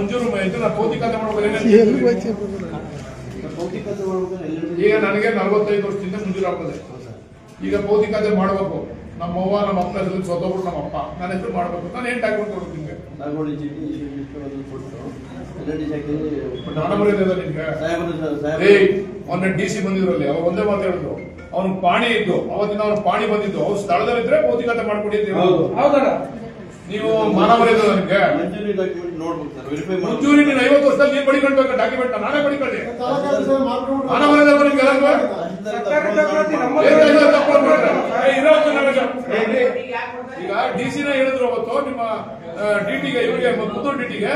ಮಂಜೂರು ಇದನ್ನ ಭೌತಿಕತೆ ಮಾಡಬೇಕು. ಈಗ ನನಗೆ 45 ವರ್ಷದಿಂದ ಮಂಜೂರು ಆಗ್ತದೆ. ಈಗ ಭೌತಿಕತೆ ಮಾಡಬೇಕು. ನಮ್ಮ ಅವ್ವ ನಮ್ಮ ಅಪ್ಪನ ಹೆಸರು ಸೋತೋಗ್ಬಿಟ್ಟು ನಮ್ಮ ಅಪ್ಪ ನನ್ನ ಹೆಸರು ಮಾಡಬೇಕು. ನಾನು ಏನ್ ಡಾಕ್ಯುಮೆಂಟ್ ಕೊಡ್ತೀನಿ ನಿಮ್ಗೆ? ನಿಮ್ಗೆ ಮೊನ್ನೆ DC ಬಂದಿದ್ರಲ್ಲಿ ಅವ್ರು ಒಂದೇ ಮಾತು ಹೇಳಿದ್ರು, ಅವ್ನಿಗೆ ಪಾಣಿ ಇದ್ದು ಅವತ್ತಿನ ಅವ್ನು ಪಾಣಿ ಬಂದಿದ್ದು ಅವ್ರು ಸ್ಥಳದಲ್ಲಿದ್ರೆ ಭೌತಿಕತೆ ಮಾಡ್ಕೊಡಿ ಅಂತ ಹೇಳೋದು. ನೀವು ಮಾನವರಿದ ನಿಮ್ಗೆ ಮಂಜೂರಿ 50 ವರ್ಷದಲ್ಲಿ ನೀನ್ ಬಡಿಕೊಳ್ಬೇಕು ಡಾಕ್ಯುಮೆಂಟ್. ನಾನೇ ಬಡಿಕೊಳ್ಳಿ ಮಾನವರಿದ ನಿಮ್ಗೆ ಈಗ DC ನ ಹೇಳಿದ್ರು ಅವತ್ತು ನಿಮ್ಮ DTಗೆ ಇವರಿಗೆ ಪುತ್ತೂರು DTಗೆ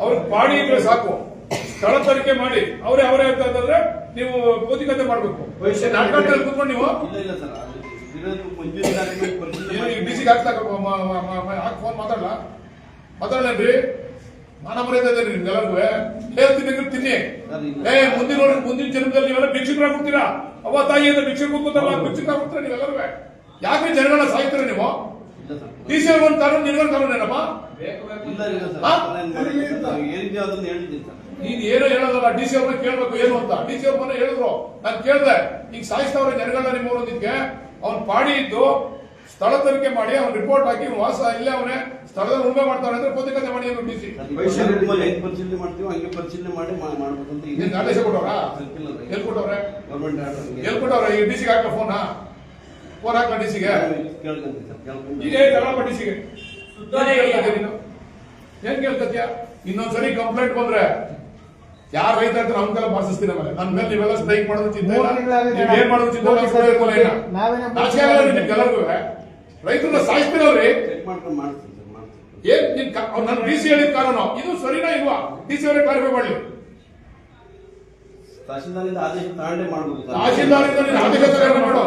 ಅವ್ರಿಗೆ ಪಾಣಿ ಇದ್ರೆ ಸಾಕು, ಸ್ಥಳ ತನಿಖೆ ಮಾಡಿ ಅವರೇ ಅಂತಂದ್ರೆ ನೀವು ಭೌತಿಕತೆ ಮಾಡ್ಬೇಕು. ನಾಟಕ ಕೂತ್ಕೊಂಡು ನೀವು DCಗೆ ಹಾಕ್ತಾಕ ಫೋನ್ ಮಾತಾಡಲೇನ್ರಿ? ಮಾನ ಮರ್ಯಾದೆ ಇದೆ ನಿಮ್ಗೆಲ್ಲರಿಗೂ. ಹೇಳ್ತೀನಿ ತಿನ್ನಿ. ಮುಂದಿನ ಜನ್ಮದಲ್ಲಿ ನೀವೆಲ್ಲ ಭಿಕ್ಷುಕರಾಗ್ಬಿಡ್ತೀರಾ. ಅವ್ವ ತಾಯಿ ಅಂತ ಭಿಕ್ಷುಕ ಕೂತಾರಲ್ಲ, ಭಿಕ್ಷುಕರಾಗ್ಬಿಡ್ತೀರ ನೀವೆಲ್ಲರೂ. ಯಾಕೆ ಜನಗಳನ್ನ ಸಾಯ್ತೀರ ನೀವು? DC ಒಂದು ಕಾನೂನು ನಿನ್ಗೊಂದು ಕಾನೂನು ಏನಪ್ಪ? ನೀನ್ ಏನೋ ಹೇಳೋದಲ್ಲ, DC ಅವ್ರನ್ನ ಕೇಳ್ಬೇಕು ಏನು ಅಂತ. DC ಅವ್ರ ಮನೆ ಹೇಳಿದ್ರು, ನಾನು ಕೇಳ್ದೆ ಈಗ ಸಾಯಿಸ್ತವ್ರೆ ಜನಗಳನ್ನ ನಿಮ್ಮವ್ರು ಅಂದಿದ್ಕೆ. ಅವ್ನ್ ಪಾಡಿ ಇದ್ದು ಸ್ಥಳ ತನಿಖೆ ಮಾಡಿ ಅವ್ನ ರಿಪೋರ್ಟ್ ಹಾಕಿ ವಾಸ ಇಲ್ಲೇ ಅವನೇ ಸ್ಥಳದಲ್ಲಿ ಉಳ್ಮೆ ಮಾಡ್ತಾನೆ ಅಂದ್ರೆ ಭೌತಿಕತೆ ಮಾಡಿ DC ಪರಿಶೀಲನೆ ಮಾಡ್ತೀವಿ, ಹಂಗೆ ಪರಿಶೀಲನೆ ಮಾಡಿ ಮಾಡ್ಬೇಕಂತ ಆದೇಶ ಕೊಟ್ಟವ್ರ? ಹೇಳ್ಕೊಟ್ಟವ್ರೆ ಈ DC ಹಾಕ್ಲ ಫೋನ್ ಹಾಕ್ಲ DC ಗೆ ಈಗ ತಗೊಳಪ್ಪ DC ಗೆ ಏನ್ ಕೇಳ್ತತ್ಯ? ಇನ್ನೊಂದ್ಸರಿ ಕಂಪ್ಲೇಂಟ್ ಬಂದ್ರೆ ಯಾರು ರೈತ ಅಂತ ನಮ್ಗೆಲ್ಲ ಭಾಷಿಸ್ತೀನಿ. ಆಮೇಲೆ ನನ್ನ ಮೇಲೆ ನೀವೆಲ್ಲ ಸ್ಟ್ರೈಕ್ ಮಾಡೋದು ಚಿಂತೆ ಇಲ್ಲ, ನೀವೇನ್ ಮಾಡೋದು ಚಿಂತೆ ನಿಮ್ಗೆಲ್ಲರಿಗೂ. ರೈತರನ್ನ ಸಾಯಿಸ್ತೀರಲ್ರಿ? ಏನ್ ನನ್ನ DC ಹೇಳಿದ ಕಾನೂನು ಇದು ಸರಿನಾ ಇಲ್ವಾ? DC ಅವರೇ ಕ್ಲಾರಿಫೈ ಮಾಡ್ಲಿ. ತಹಶೀಲ್ದಾರಿಂದ ಆದೇಶ ತಗೊಂಡೇ ಮಾಡ್ಬೇಕು. ತಹಶೀಲ್ದಾರಿಂದ ಆದೇಶ ತಗೊಂಡು ಮಾಡೋ.